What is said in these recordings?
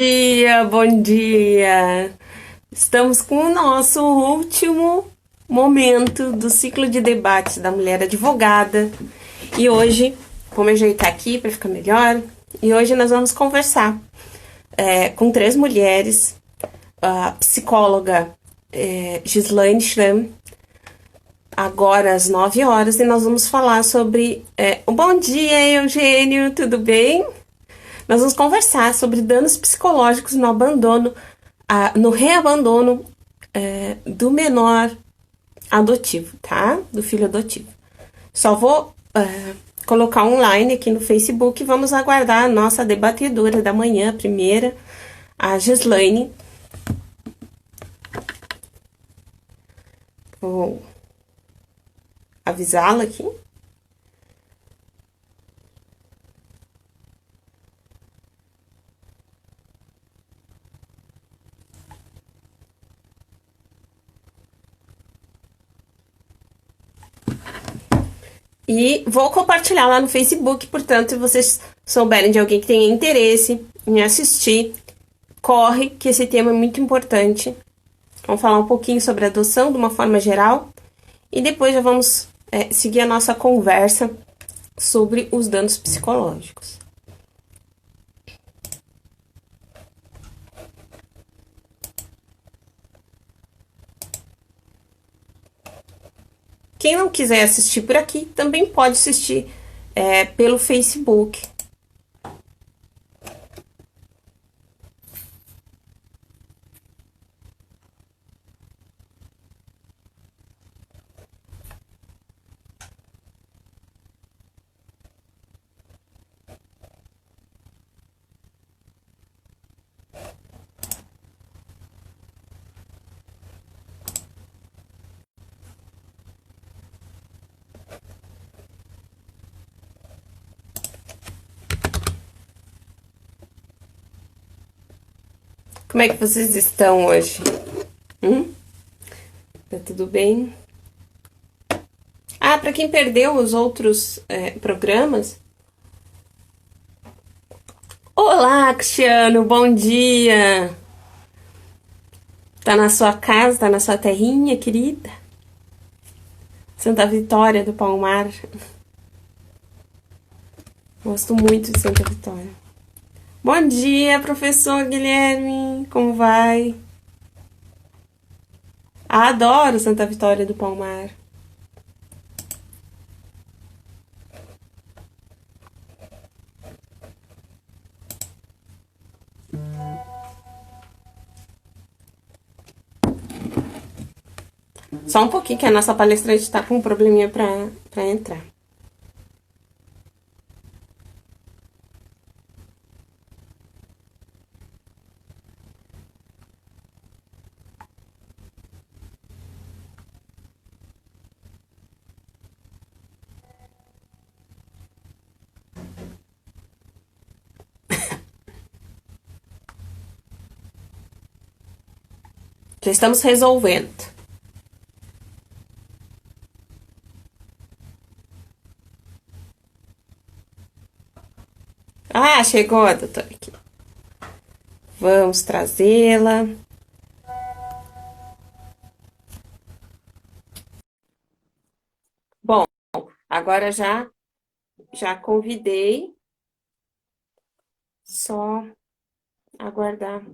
Dia, bom dia! Estamos com o nosso último momento do ciclo de debates da mulher advogada. E hoje, vou me ajeitar aqui para ficar melhor. E hoje nós vamos conversar com três mulheres, a psicóloga Gislaine Schramm, agora às 9 horas, e nós vamos falar sobre. Bom dia, Eugênio, tudo bem? Nós vamos conversar sobre danos psicológicos no abandono, no reabandono do menor adotivo, tá? Do filho adotivo. Só vou colocar online aqui no Facebook e vamos aguardar a nossa debatedora da manhã, a primeira, a Gislaine. Vou avisá-la aqui. E vou compartilhar lá no Facebook, portanto, se vocês souberem de alguém que tenha interesse em assistir, corre, que esse tema é muito importante. Vamos falar um pouquinho sobre adoção de uma forma geral e depois já vamos seguir a nossa conversa sobre os danos psicológicos. Quem não quiser assistir por aqui, também pode assistir pelo Facebook. Como é que vocês estão hoje? Tá tudo bem? Ah, para quem perdeu os outros programas. Olá, Cristiano, bom dia! Tá na sua casa, tá na sua terrinha, querida? Santa Vitória do Palmar. Gosto muito de Santa Vitória. Bom dia, professor Guilherme. Como vai? Adoro Santa Vitória do Palmar. Só um pouquinho que a nossa palestrante está com um probleminha para entrar. Já estamos resolvendo. Ah, chegou a doutora aqui. Vamos trazê-la. Bom, agora já convidei. Só aguardar.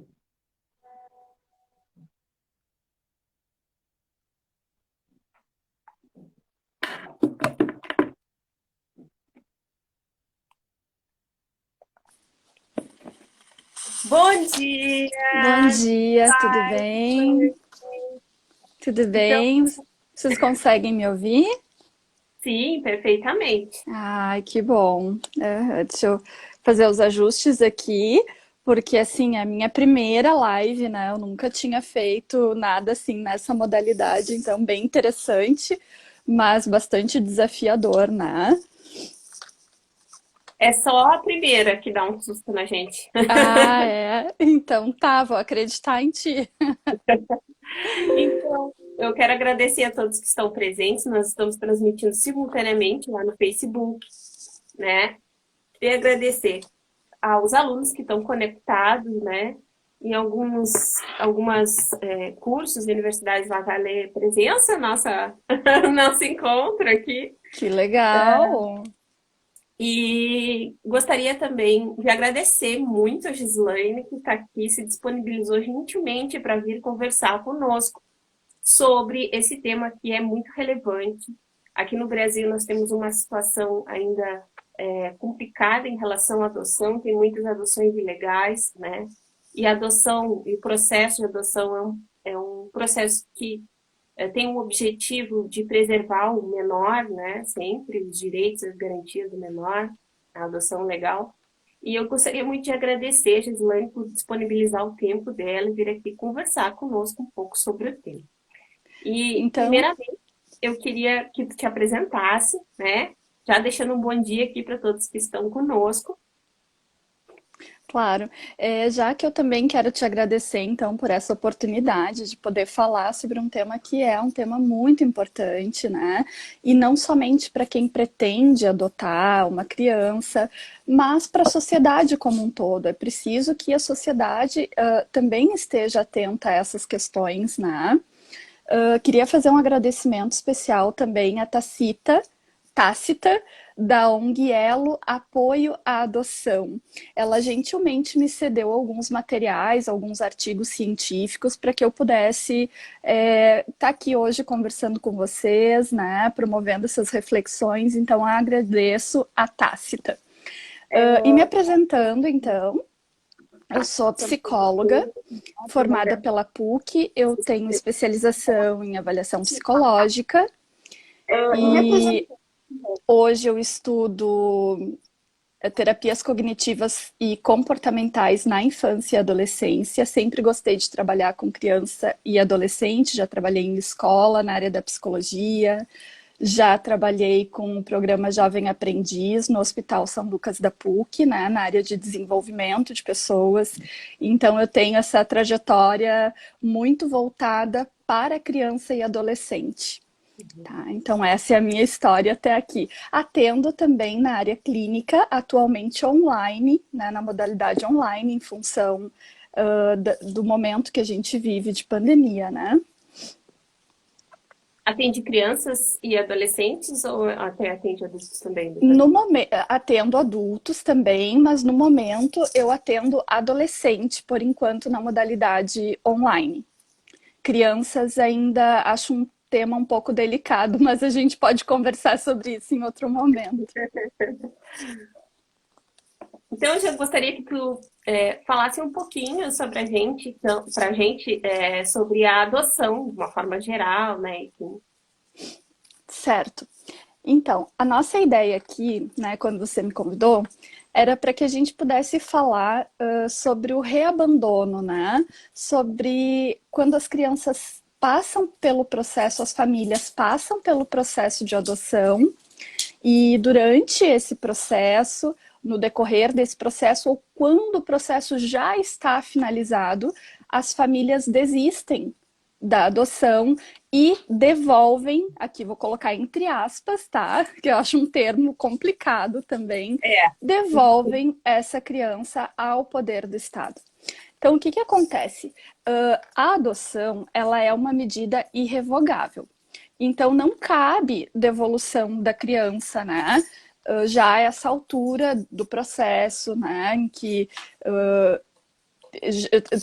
Bom Bom dia! dia, tudo bem? Tudo Então, bem? Vocês conseguem me ouvir? sim, perfeitamente. Ai, que bom. Deixa eu fazer os ajustes aqui, porque assim, é a minha primeira live, né? Eu nunca tinha feito nada assim nessa modalidade, então bem interessante, mas bastante desafiador, né? É só a primeira que dá um susto na gente. Ah, é. Então tá, vou acreditar em ti. Então, eu quero agradecer a todos que estão presentes. Nós estamos transmitindo simultaneamente lá no Facebook, né? E agradecer aos alunos que estão conectados, né? Em algumas cursos e universidades vai valer presença, nosso encontro aqui. Que legal! E gostaria também de agradecer muito a Gislaine, que está aqui, se disponibilizou gentilmente para vir conversar conosco sobre esse tema que é muito relevante. Aqui no Brasil nós temos uma situação ainda complicada em relação à adoção, tem muitas adoções ilegais, né? E a adoção, e o processo de adoção é um processo que tem o objetivo de preservar o menor, né? Sempre os direitos e as garantias do menor, a adoção legal. E eu gostaria muito de agradecer a Gislaine por disponibilizar o tempo dela e vir aqui conversar conosco um pouco sobre o tema. E, Então, primeiramente, eu queria que tu te apresentasse, né? Já deixando um bom dia aqui para todos que estão conosco. claro, já que eu também quero te agradecer, então, por essa oportunidade de poder falar sobre um tema que é um tema muito importante, né? E não somente para quem pretende adotar uma criança, mas para a sociedade como um todo. É preciso que a sociedade também esteja atenta a essas questões, né? Queria fazer um agradecimento especial também à Tácita, da ONG Elo Apoio à Adoção. Ela gentilmente me cedeu alguns materiais, alguns artigos científicos para que eu pudesse estar aqui hoje conversando com vocês, né, promovendo essas reflexões. Então, agradeço a Tácita. E me apresentando, então, eu sou psicóloga, formada pela PUC, eu tenho especialização em avaliação psicológica e hoje eu estudo terapias cognitivas e comportamentais na infância e adolescência. Sempre gostei de trabalhar com criança e adolescente, já trabalhei em escola, na área da psicologia, já trabalhei com o programa Jovem Aprendiz no Hospital São Lucas da PUC, né, na área de desenvolvimento de pessoas. Então eu tenho essa trajetória muito voltada para criança e adolescente. Tá, então essa é a minha história até aqui. Atendo também na área clínica, atualmente online, né, na modalidade online, em função do momento que a gente vive de pandemia, né? Atende crianças e adolescentes ou até atende adultos também? No momento, atendo adultos também, mas no momento eu atendo adolescente, por enquanto, na modalidade online. Crianças ainda acho um tema um pouco delicado, mas a gente pode conversar sobre isso em outro momento. Então, eu já gostaria que tu falasse um pouquinho sobre a gente, então, pra gente, sobre a adoção, de uma forma geral, né? Enfim. Certo. Então, a nossa ideia aqui, né, quando você me convidou, era para que a gente pudesse falar sobre o reabandono, né? Sobre quando as crianças passam pelo processo, as famílias passam pelo processo de adoção e durante esse processo, no decorrer desse processo, ou quando o processo já está finalizado, as famílias desistem da adoção e devolvem, aqui vou colocar entre aspas, tá? Que eu acho um termo complicado também, devolvem essa criança ao poder do Estado. Então, o que acontece? A adoção, ela é uma medida irrevogável. Então, não cabe devolução da criança, né? Já a essa altura do processo, né? Em que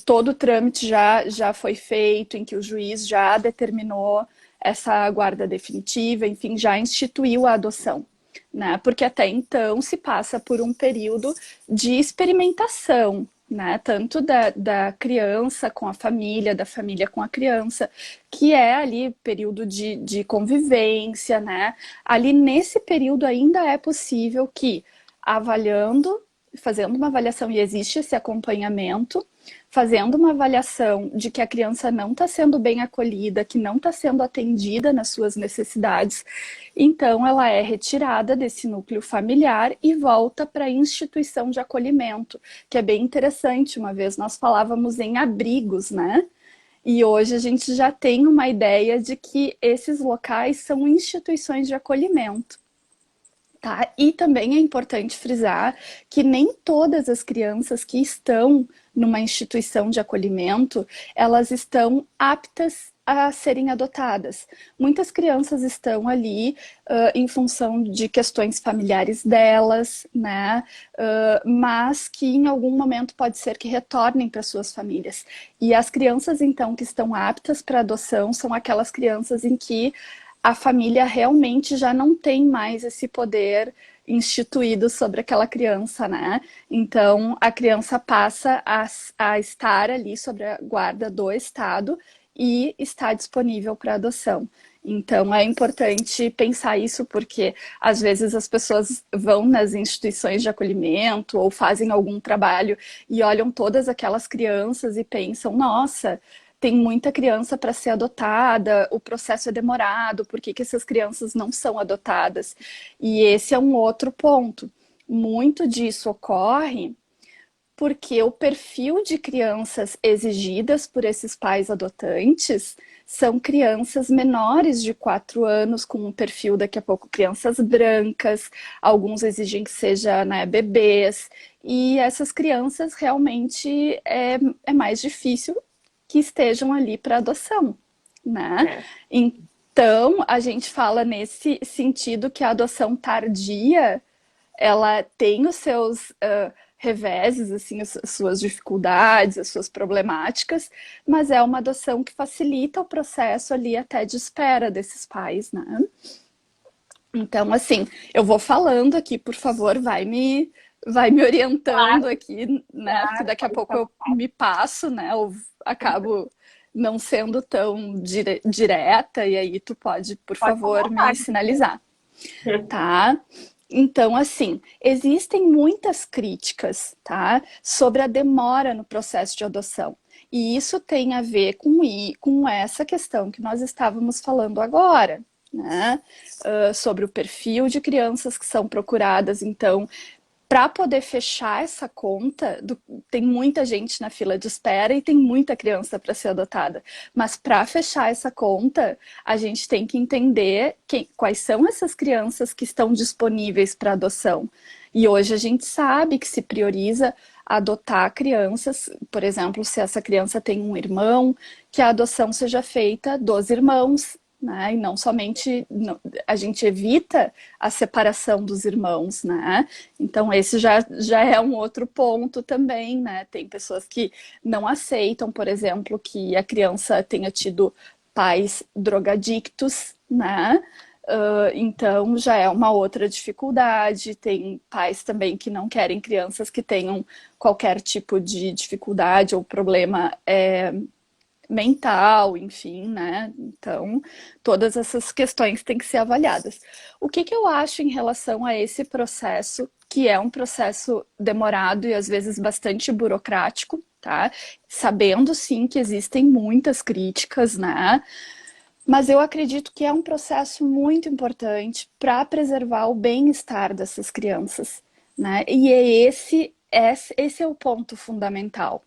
todo o trâmite já foi feito, em que o juiz já determinou essa guarda definitiva, enfim, já instituiu a adoção, né? Porque até então se passa por um período de experimentação, né? Tanto da criança com a família, da família com a criança, que é ali período de convivência, né? Ali nesse período ainda é possível que, avaliando, fazendo uma avaliação, e existe esse acompanhamento, fazendo uma avaliação de que a criança não está sendo bem acolhida, que não está sendo atendida nas suas necessidades, então ela é retirada desse núcleo familiar e volta para a instituição de acolhimento, que é bem interessante. Uma vez nós falávamos em abrigos, né? E hoje a gente já tem uma ideia de que esses locais são instituições de acolhimento. Tá? E também é importante frisar que nem todas as crianças que estão numa instituição de acolhimento, elas estão aptas a serem adotadas. Muitas crianças estão ali em função de questões familiares delas, né? Mas que em algum momento pode ser que retornem para suas famílias. E as crianças, então, que estão aptas para adoção são aquelas crianças em que a família realmente já não tem mais esse poder instituído sobre aquela criança, né? Então, a criança passa a estar ali sobre a guarda do Estado e está disponível para adoção. Então, é importante pensar isso porque, às vezes, as pessoas vão nas instituições de acolhimento ou fazem algum trabalho e olham todas aquelas crianças e pensam, nossa, tem muita criança para ser adotada, o processo é demorado, por que que essas crianças não são adotadas? E esse é um outro ponto. Muito disso ocorre porque o perfil de crianças exigidas por esses pais adotantes são crianças menores de 4 anos, com um perfil daqui a pouco crianças brancas, alguns exigem que seja, né, bebês, e essas crianças realmente é mais difícil que estejam ali para adoção, né? Então, a gente fala nesse sentido que a adoção tardia, ela tem os seus reveses, assim, as suas dificuldades, as suas problemáticas, mas é uma adoção que facilita o processo ali até de espera desses pais, né? Então, assim, eu vou falando aqui, por favor, vai me orientando aqui, né? Porque daqui a pouco eu me passo, né? Eu acabo não sendo tão direta, e aí tu pode, por favor, me sinalizar, tá? Então, assim, existem muitas críticas, tá? Sobre a demora no processo de adoção. E isso tem a ver com essa questão que nós estávamos falando agora, né? Sobre o perfil de crianças que são procuradas. Então, para poder fechar essa conta, tem muita gente na fila de espera e tem muita criança para ser adotada. Mas para fechar essa conta, a gente tem que entender quais são essas crianças que estão disponíveis para adoção. E hoje a gente sabe que se prioriza adotar crianças, por exemplo, se essa criança tem um irmão, que a adoção seja feita dos irmãos, né? E não somente a gente evita a separação dos irmãos, né? Então esse já é um outro ponto também, né? Tem pessoas que não aceitam, por exemplo, que a criança tenha tido pais drogadictos, né? Então já é uma outra dificuldade. Tem pais também que não querem crianças que tenham qualquer tipo de dificuldade ou problema mental, enfim, né? Então, todas essas questões têm que ser avaliadas. O que eu acho em relação a esse processo, que é um processo demorado e às vezes bastante burocrático, tá? Sabendo, sim, que existem muitas críticas, né? Mas eu acredito que é um processo muito importante para preservar o bem-estar dessas crianças, né? E esse é o ponto fundamental.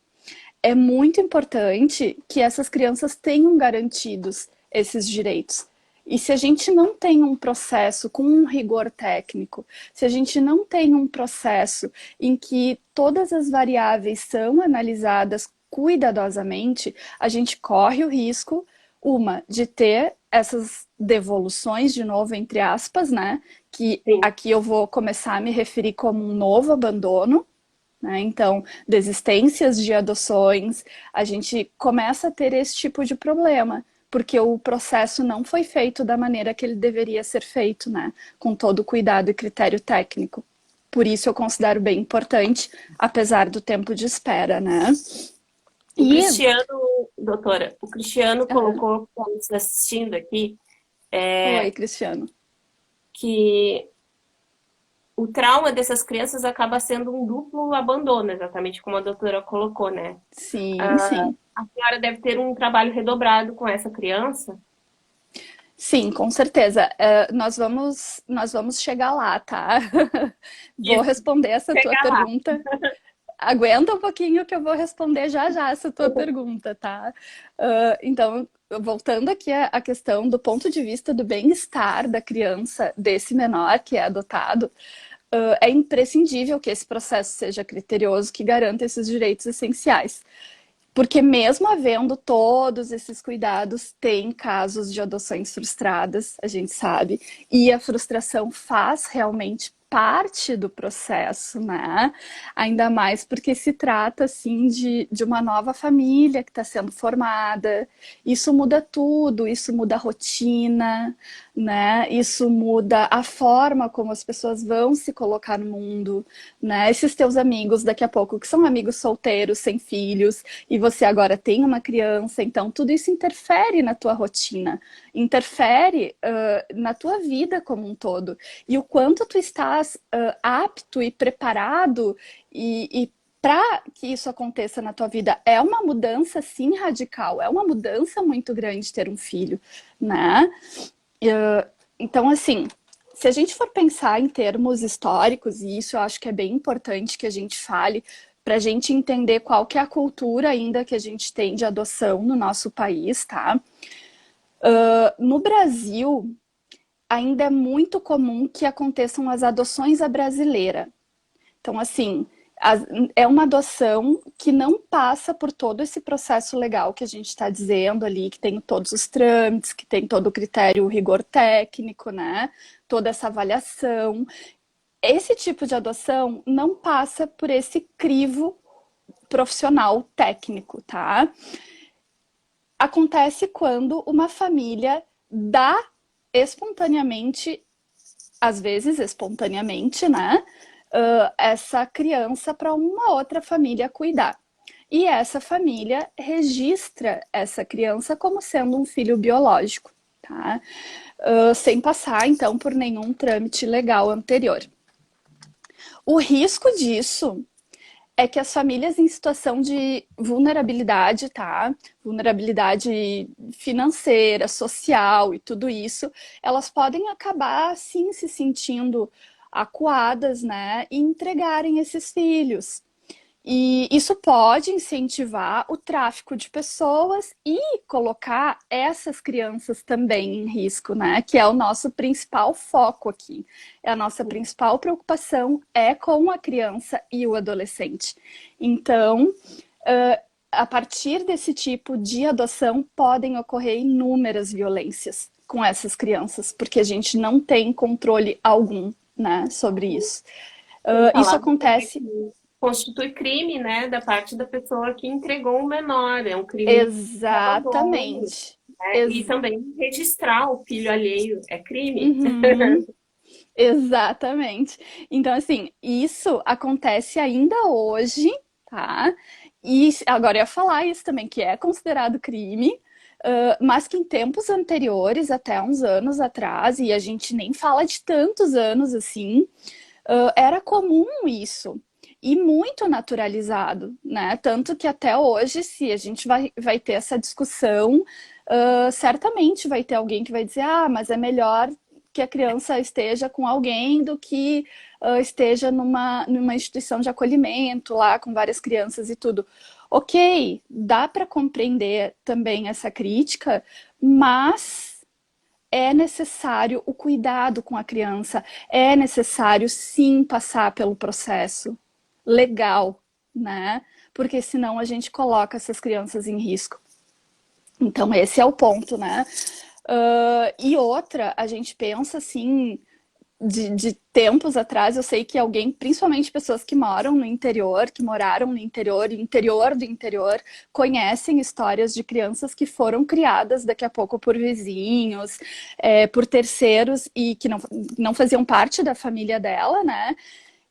É muito importante que essas crianças tenham garantidos esses direitos. E se a gente não tem um processo com um rigor técnico, se a gente não tem um processo em que todas as variáveis são analisadas cuidadosamente, a gente corre o risco, de ter essas devoluções, de novo, entre aspas, né? Que aqui eu vou começar a me referir como um novo abandono, né? Então, desistências de adoções, a gente começa a ter esse tipo de problema, porque o processo não foi feito da maneira que ele deveria ser feito, né? Com todo cuidado e critério técnico. Por isso eu considero bem importante, apesar do tempo de espera, né? Doutora, o Cristiano colocou, está nos assistindo aqui, Oi, Cristiano. Que o trauma dessas crianças acaba sendo um duplo abandono, exatamente como a doutora colocou, né? Sim, sim. A senhora deve ter um trabalho redobrado com essa criança. Sim, com certeza. Nós vamos chegar lá, tá? Vou responder essa tua pergunta. Aguenta um pouquinho que eu vou responder já já essa tua pergunta, tá? Então, voltando aqui à questão do ponto de vista do bem-estar da criança, desse menor que é adotado, é imprescindível que esse processo seja criterioso, que garanta esses direitos essenciais. Porque mesmo havendo todos esses cuidados, tem casos de adoções frustradas, a gente sabe, e a frustração faz realmente parte do processo, né? Ainda mais porque se trata, assim, de uma nova família que está sendo formada. Isso muda tudo, isso muda a rotina, né? Isso muda a forma como as pessoas vão se colocar no mundo, né? Esses teus amigos, daqui a pouco, que são amigos solteiros, sem filhos, e você agora tem uma criança, então tudo isso interfere na tua rotina, interfere na tua vida como um todo. E o quanto tu estás apto e preparado e para que isso aconteça na tua vida é uma mudança, sim, radical, é uma mudança muito grande ter um filho, né? Então, assim, se a gente for pensar em termos históricos, e isso eu acho que é bem importante que a gente fale, para a gente entender qual que é a cultura ainda que a gente tem de adoção no nosso país, tá? No Brasil, ainda é muito comum que aconteçam as adoções à brasileira. Então, assim, é uma adoção que não passa por todo esse processo legal que a gente está dizendo ali, que tem todos os trâmites, que tem todo o critério, o rigor técnico, né? Toda essa avaliação. Esse tipo de adoção não passa por esse crivo profissional técnico, tá? Acontece quando uma família dá espontaneamente, às vezes espontaneamente, né? Essa criança para uma outra família cuidar. E essa família registra essa criança como sendo um filho biológico, tá? Sem passar, então, por nenhum trâmite legal anterior. O risco disso é que as famílias em situação de vulnerabilidade, tá? Vulnerabilidade financeira, social e tudo isso, elas podem acabar, sim, se sentindo acuadas, né? E entregarem esses filhos. E isso pode incentivar o tráfico de pessoas e colocar essas crianças também em risco, né? Que é o nosso principal foco aqui. É a nossa principal preocupação é com a criança e o adolescente. Então, a partir desse tipo de adoção, podem ocorrer inúmeras violências com essas crianças, porque a gente não tem controle algum, né, sobre isso. Isso acontece. Constitui crime, né, da parte da pessoa que entregou o menor, é um crime de abandono, Exatamente. né? E também registrar o filho alheio é crime. Uhum. Exatamente. Então, assim, isso acontece ainda hoje, tá? E agora eu ia falar isso também, que é considerado crime, mas que em tempos anteriores, até uns anos atrás, e a gente nem fala de tantos anos assim, era comum isso. E muito naturalizado, né? Tanto que até hoje, se a gente vai ter essa discussão, certamente vai ter alguém que vai dizer: ah, mas é melhor que a criança esteja com alguém do que esteja numa instituição de acolhimento lá com várias crianças e tudo. Ok, dá para compreender também essa crítica, mas é necessário o cuidado com a criança, é necessário sim passar pelo processo legal, né? Porque senão a gente coloca essas crianças em risco. Então esse é o ponto, né? E outra, a gente pensa assim, de tempos atrás, eu sei que alguém, principalmente pessoas que moram no interior, que moraram no interior, interior do interior, conhecem histórias de crianças que foram criadas daqui a pouco por vizinhos, por terceiros e que não faziam parte da família dela, né?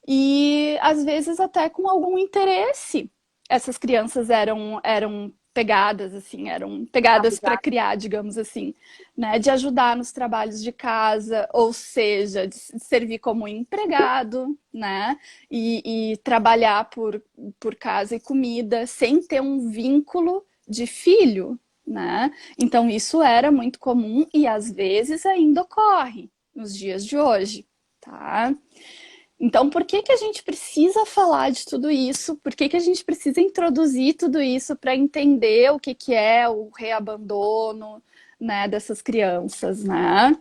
E às vezes até com algum interesse. Essas crianças eram pegadas, assim, eram pegadas para criar, digamos assim, né? De ajudar nos trabalhos de casa, ou seja, de servir como empregado, né? E trabalhar por casa e comida, sem ter um vínculo de filho, né? Então isso era muito comum e às vezes ainda ocorre nos dias de hoje, tá? Então, por que que a gente precisa falar de tudo isso? Por que que a gente precisa introduzir tudo isso para entender o que que é o reabandono, né, dessas crianças, né?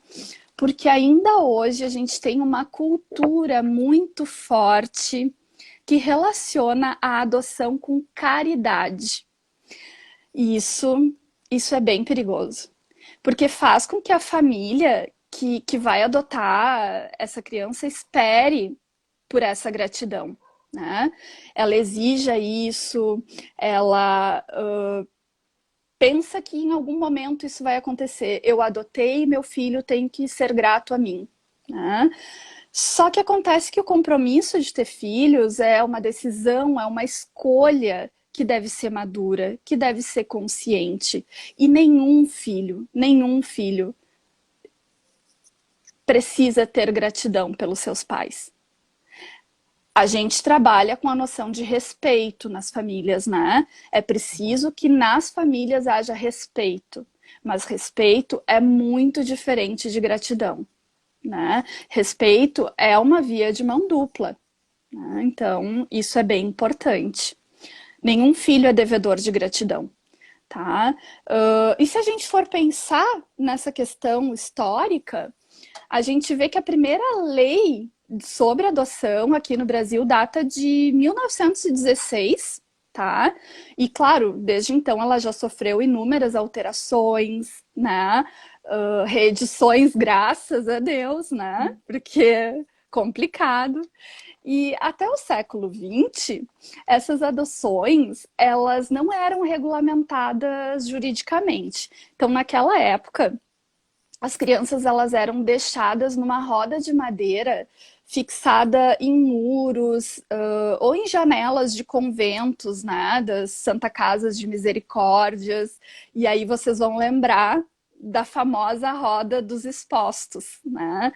Porque ainda hoje a gente tem uma cultura muito forte que relaciona a adoção com caridade. E isso é bem perigoso, porque faz com que a família que vai adotar essa criança espere por essa gratidão, né? Ela exija isso, ela pensa que em algum momento isso vai acontecer. Eu adotei, meu filho tem que ser grato a mim, né? Só que acontece que o compromisso de ter filhos é uma decisão, é uma escolha que deve ser madura, que deve ser consciente. E nenhum filho precisa ter gratidão pelos seus pais. A gente trabalha com a noção de respeito nas famílias, né? É preciso que nas famílias haja respeito, mas respeito é muito diferente de gratidão, né? Respeito é uma via de mão dupla, né? Então, isso é bem importante. Nenhum filho é devedor de gratidão, tá? E se a gente for pensar nessa questão histórica, a gente vê que a primeira lei sobre adoção aqui no Brasil data de 1916, tá? E claro, desde então ela já sofreu inúmeras alterações, né? Reedições, graças a Deus, né? Porque é complicado. E até o século XX, essas adoções, elas não eram regulamentadas juridicamente. Então, naquela época, as crianças elas eram deixadas numa roda de madeira fixada em muros ou em janelas de conventos, né, das Santa Casas de Misericórdias. E aí vocês vão lembrar da famosa roda dos expostos, né?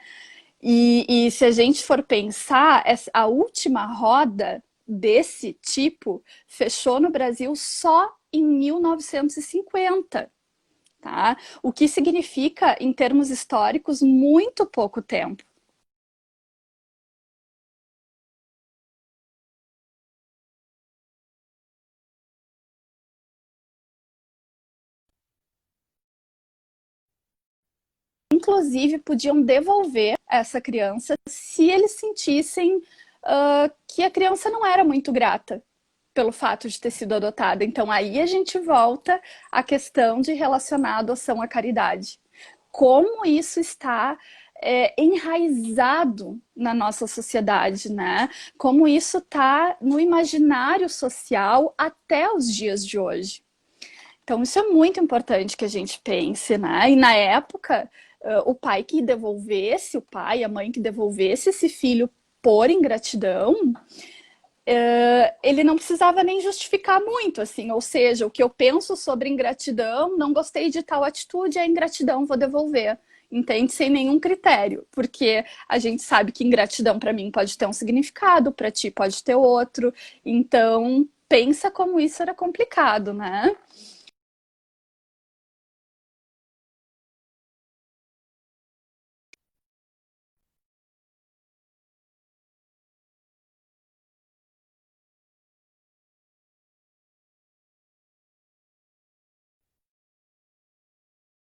E se a gente for pensar, a última roda desse tipo fechou no Brasil só em 1950. Tá? O que significa, em termos históricos, muito pouco tempo. Inclusive, podiam devolver essa criança se eles sentissem que a criança não era muito grata pelo fato de ter sido adotada. Então, aí a gente volta à questão de relacionar a adoção à caridade. Como isso está enraizado na nossa sociedade, né? Como isso está no imaginário social até os dias de hoje. Então, isso é muito importante que a gente pense, né? E na época, o pai que devolvesse, o pai, a mãe que devolvesse esse filho por ingratidão, ele não precisava nem justificar muito, assim, ou seja, o que eu penso sobre ingratidão, não gostei de tal atitude, é ingratidão, vou devolver. Entende? Sem nenhum critério, porque a gente sabe que ingratidão para mim pode ter um significado, para ti pode ter outro, então pensa como isso era complicado, né?